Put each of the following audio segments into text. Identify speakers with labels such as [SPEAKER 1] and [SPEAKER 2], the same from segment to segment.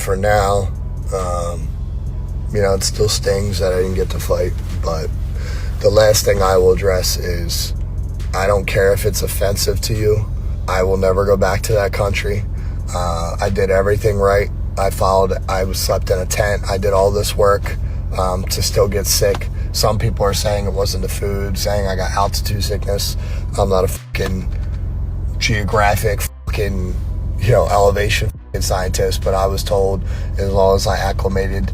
[SPEAKER 1] for now. You know, it still stings that I didn't get to fight, but the last thing I will address is I don't care if it's offensive to you. I will never go back to that country. I did everything right. I slept in a tent. I did all this work to still get sick. Some people are saying it wasn't the food, saying I got altitude sickness. I'm not a fucking geographic fucking, you know, elevation fucking scientist, but I was told as long as I acclimated,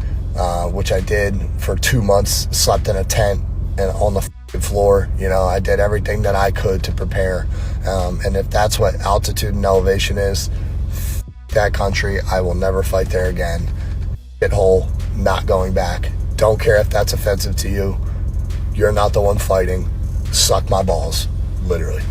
[SPEAKER 1] which I did for 2 months, slept in a tent and on the floor, you know, I did everything that I could to prepare. And if that's what altitude and elevation is, that country, I will never fight there again. Hole, not going back. Don't care if that's offensive to you. You're not the one fighting. Suck my balls, literally.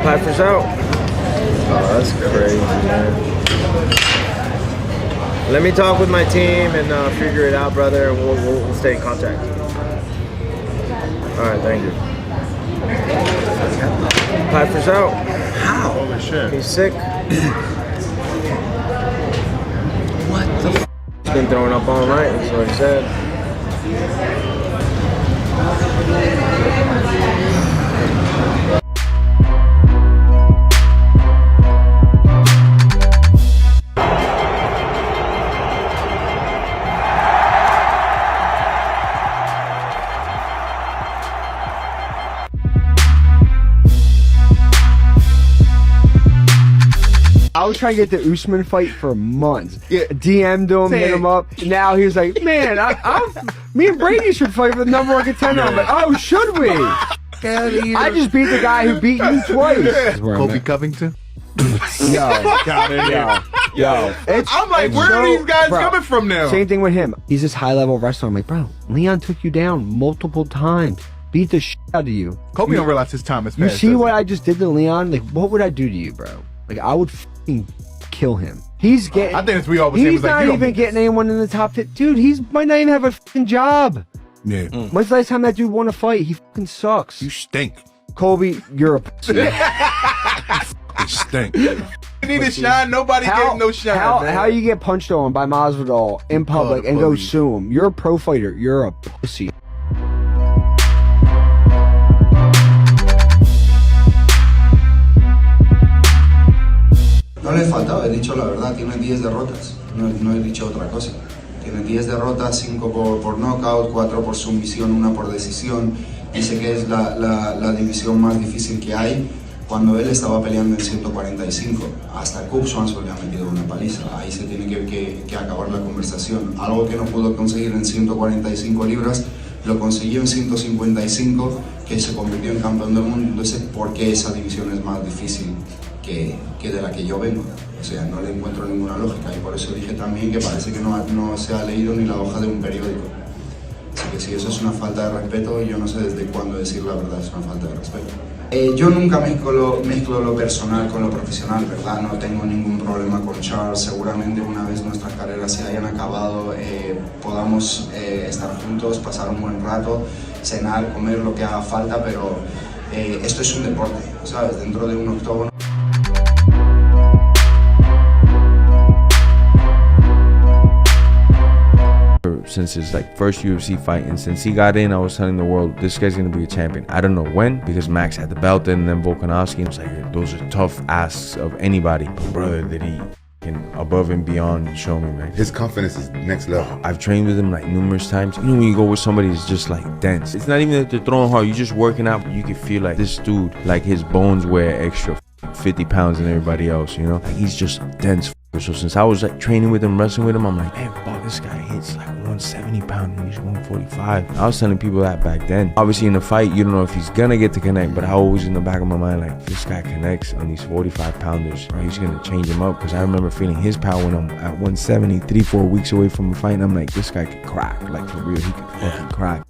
[SPEAKER 2] Pyfer's out. Oh, that's crazy, man. Let me talk with my team and figure it out, brother, and we'll stay in contact. All right, thank you. Pyfer's out.
[SPEAKER 3] How? Holy shit.
[SPEAKER 2] He's sick.
[SPEAKER 3] What the f?
[SPEAKER 2] He's been throwing up all night, that's what he said.
[SPEAKER 4] I was trying to get the Usman fight for months.
[SPEAKER 3] Yeah.
[SPEAKER 4] DM'd him, hit him up. Now he was like, man, me and Brady should fight for the #1 contender. I'm like, oh, should we? I just beat the guy who beat you twice.
[SPEAKER 3] Kobe Covington?
[SPEAKER 4] Got it. Yo.
[SPEAKER 3] I'm like, where are these guys coming from now?
[SPEAKER 4] Same thing with him. He's this high-level wrestler. I'm like, bro, Leon took you down multiple times. Beat the shit out of you.
[SPEAKER 3] Kobe don't realize his time is
[SPEAKER 4] You
[SPEAKER 3] fast.
[SPEAKER 4] see what I just did to Leon? Like, what would I do to you, bro? Like, I would fucking kill him. He's getting.
[SPEAKER 3] I think that's what we always say.
[SPEAKER 4] He's not even getting anyone in the top 10. Dude, he might not even have a fucking job.
[SPEAKER 3] Yeah.
[SPEAKER 4] When's the last time that dude won a fight? He fucking sucks.
[SPEAKER 3] You stink.
[SPEAKER 4] Kobe, you're a pussy.
[SPEAKER 3] You stink. You need a shine. Nobody gave no shine.
[SPEAKER 4] How you get punched on by Masvidal in public and go sue him? You're a pro fighter. You're a pussy.
[SPEAKER 5] No le faltaba, he dicho la verdad, tiene 10 derrotas, no he dicho otra cosa. Tiene 10 derrotas, 5 por knockout, 4 por sumisión, 1 por decisión. Dice que es la división más difícil que hay. Cuando él estaba peleando en 145, hasta Cub Swanson le ha metido una paliza. Ahí se tiene que acabar la conversación. Algo que no pudo conseguir en 145 libras, lo consiguió en 155, que se convirtió en campeón del mundo. Entonces, ¿por qué esa división es más difícil que de la que yo vengo? O sea, no le encuentro ninguna lógica, y por eso dije también que parece que no se ha leído ni la hoja de un periódico. Así que si eso es una falta de respeto, yo no sé desde cuándo decir la verdad es una falta de respeto. Yo nunca mezclo lo personal con lo profesional, ¿verdad? No tengo ningún problema con Charles. Seguramente una vez nuestras carreras se hayan acabado, podamos estar juntos, pasar un buen rato, cenar, comer, lo que haga falta, pero esto es un deporte, ¿sabes? Dentro de un octógono.
[SPEAKER 6] Since his first UFC fight, and since he got in, I was telling the world, this guy's gonna be a champion. I don't know when, because Max had the belt and then Volkanovski. I was like, those are tough asks of anybody. But brother, did he above and beyond show me, man.
[SPEAKER 7] His confidence is next level.
[SPEAKER 6] I've trained with him numerous times. You know when you go with somebody that's just dense. It's not even that they're throwing hard, you're just working out, but you can feel this dude, his bones weigh extra 50 pounds than everybody else, you know? He's just dense. So since I was training with him, wrestling with him, I'm like, man, fuck, this guy hits 170 pounds and he's 145. I was telling people that back then. Obviously in the fight, you don't know if he's gonna get to connect, but I always in the back of my mind, if this guy connects on these 45 pounders, bro, he's gonna change him up. Because I remember feeling his power when I'm at 170, 3-4 weeks away from a fight, and I'm like, this guy could crack, for real, he could fucking crack.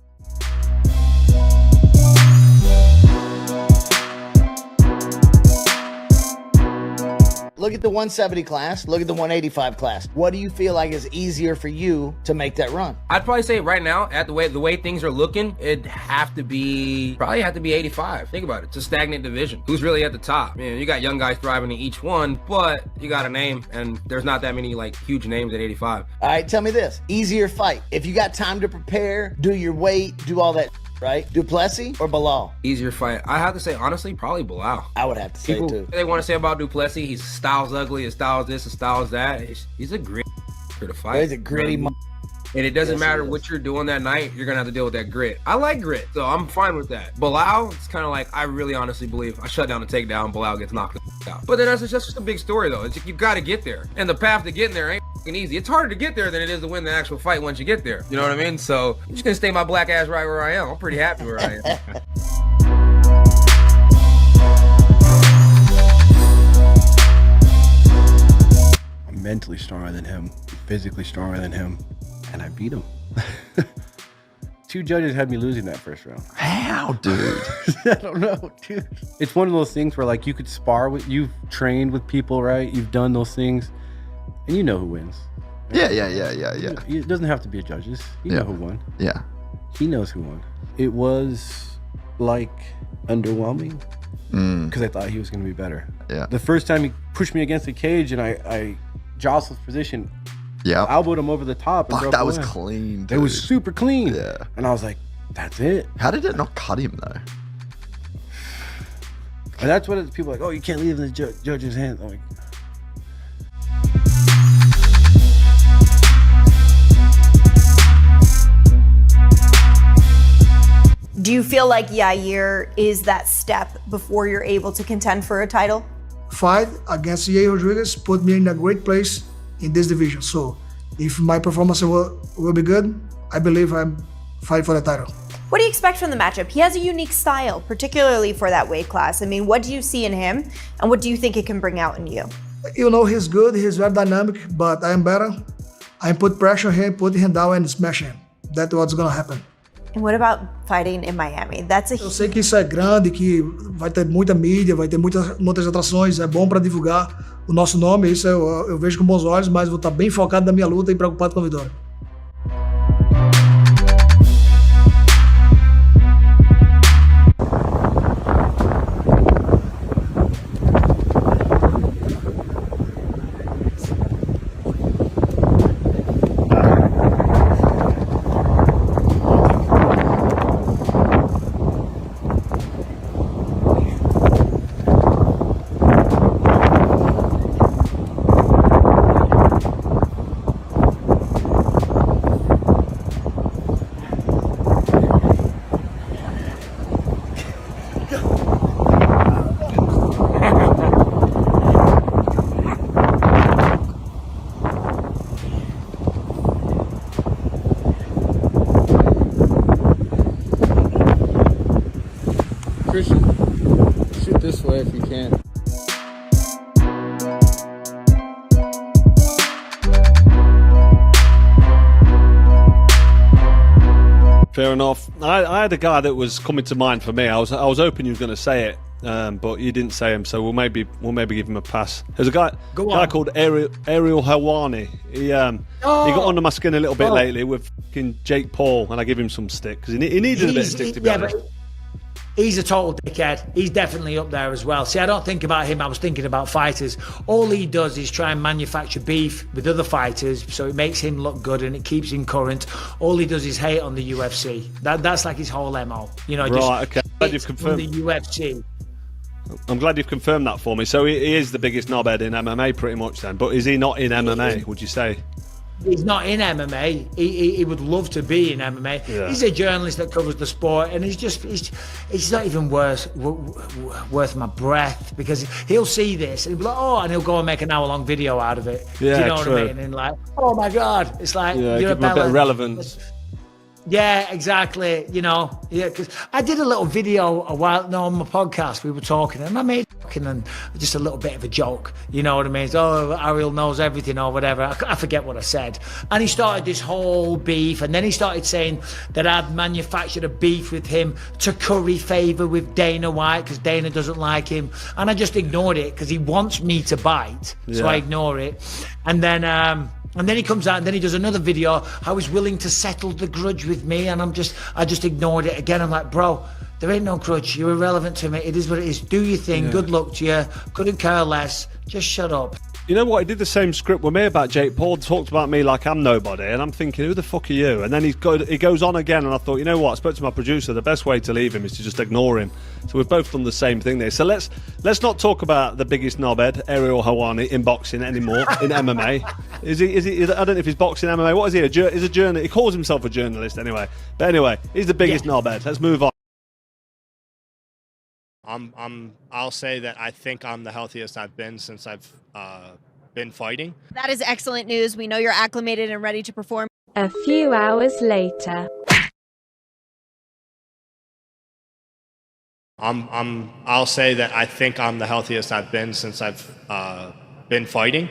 [SPEAKER 7] Look at the 170 class. Look at the 185 class. What do you feel like is easier for you to make that run?
[SPEAKER 8] I'd probably say right now, at the way things are looking, it'd probably have to be 85. Think about it. It's a stagnant division. Who's really at the top? You got young guys thriving in each one, but you got a name, and there's not that many like huge names at 85.
[SPEAKER 7] All right, tell me this. Easier fight. If you got time to prepare, do your weight, do all that, right? Duplessis or Bilal?
[SPEAKER 8] Easier fight. I have to say, honestly, probably Bilal.
[SPEAKER 7] I would have to say too.
[SPEAKER 8] They want to say about Duplessis, his style's ugly, his style's this, his style's that. He's a grit to fight.
[SPEAKER 7] He's a gritty
[SPEAKER 8] and it doesn't matter what you're doing that night, you're going to have to deal with that grit. I like grit, so I'm fine with that. Bilal, it's kind of like, I really honestly believe I shut down the takedown, Bilal gets knocked out. But then that's just a big story, though. You got to get there. And the path to getting there ain't easy. It's harder to get there than it is to win the actual fight once you get there. You know what I mean? So I'm just going to stay my black ass right where I am. I'm pretty happy where I am.
[SPEAKER 9] I'm mentally stronger than him, physically stronger than him, and I beat him. 2 judges had me losing that first round.
[SPEAKER 10] How, dude?
[SPEAKER 9] I don't know, dude. It's one of those things where like you could spar with, you've trained with people, right? You've done those things, and you know who wins. Right?
[SPEAKER 10] Yeah.
[SPEAKER 9] It doesn't have to be a judges. You know who won.
[SPEAKER 10] Yeah.
[SPEAKER 9] He knows who won. It was like underwhelming because I thought he was going to be better.
[SPEAKER 10] Yeah.
[SPEAKER 9] The first time he pushed me against the cage and I jostled position.
[SPEAKER 10] Yeah.
[SPEAKER 9] Elbowed him over the top. And
[SPEAKER 10] Fuck, that was clean, dude.
[SPEAKER 9] It was super clean.
[SPEAKER 10] Yeah.
[SPEAKER 9] And I was like, that's it.
[SPEAKER 10] How did it not cut him, though?
[SPEAKER 9] And that's what people are like, oh, you can't leave in the judge's hands. I'm like,
[SPEAKER 11] do you feel like Yair is that step before you're able to contend for a title?
[SPEAKER 12] Fight against Yair Rodriguez put me in a great place in this division. So if my performance will be good, I believe I'm fighting for the title.
[SPEAKER 11] What do you expect from the matchup? He has a unique style, particularly for that weight class. I mean, what do you see in him, and what do you think it can bring out in you?
[SPEAKER 12] You know, he's good, he's very dynamic, but I am better. I put pressure on him, put him down and smash him. That's what's gonna happen.
[SPEAKER 11] And what about fighting in Miami? That's a
[SPEAKER 12] Eu sei que isso é grande, que vai ter muita mídia, vai ter muitas atrações, é bom para divulgar o nosso nome, isso eu vejo com bons olhos, mas vou estar bem focado na minha luta e preocupado com a vitória.
[SPEAKER 4] Shoot this way if you can.
[SPEAKER 13] Fair enough. I had a guy that was coming to mind for me. I was hoping you were going to say it, but you didn't say him, so we'll maybe give him a pass. There's a guy called Ariel Helwani. He got under my skin a little bit lately with fucking Jake Paul, and I give him some stick because he needed a bit of stick, to be honest.
[SPEAKER 14] He's a total dickhead. He's definitely up there as well. See, I don't think about him. I was thinking about fighters. All he does is try and manufacture beef with other fighters, so it makes him look good and it keeps him current. All he does is hate on the UFC. That's like his whole MO. You know,
[SPEAKER 13] right? Okay. Glad you've confirmed
[SPEAKER 14] the UFC.
[SPEAKER 13] I'm glad you've confirmed that for me. So he is the biggest knobhead in MMA, pretty much then. But is he not in MMA? Would you say?
[SPEAKER 14] He's not in MMA. He would love to be in MMA. Yeah. He's a journalist that covers the sport, and he's not even worth my breath, because he'll see this and he'll be like, oh, and he'll go and make an hour-long video out of it.
[SPEAKER 13] Yeah,
[SPEAKER 14] do you know
[SPEAKER 13] true.
[SPEAKER 14] what I mean? And like, oh my God, it's like,
[SPEAKER 13] yeah,
[SPEAKER 14] you're
[SPEAKER 13] give him a bit of relevance.
[SPEAKER 14] Yeah, exactly. You know, yeah, because I did a little video a while on my podcast. We were talking, and I made just a little bit of a joke. You know what I mean? Oh, Ariel knows everything or whatever. I forget what I said. And he started this whole beef, and then he started saying that I'd manufactured a beef with him to curry favour with Dana White because Dana doesn't like him. And I just ignored it because he wants me to bite, so I ignore it. And then he comes out and then he does another video how he's willing to settle the grudge with me, and I just ignored it again. I'm like, bro, there ain't no grudge. You're irrelevant to me. It is what it is. Do your thing. Good luck to you. Couldn't care less. Just shut up.
[SPEAKER 13] You know what? He did the same script with me about Jake Paul. Talked about me like I'm nobody, and I'm thinking, who the fuck are you? And then he goes on again, and I thought, you know what? I spoke to my producer. The best way to leave him is to just ignore him. So we've both done the same thing there. So let's not talk about the biggest knobhead, Ariel Helwani, in boxing anymore. In MMA, is he? I don't know if he's boxing MMA. What is he? He's a journalist. He calls himself a journalist anyway. But anyway, he's the biggest knobhead. Let's move on.
[SPEAKER 15] I'll say that I think I'm the healthiest I've been since I've been fighting.
[SPEAKER 11] That is excellent news. We know you're acclimated and ready to perform.
[SPEAKER 16] A few hours later.
[SPEAKER 15] I'll say that I think I'm the healthiest I've been since I've been fighting.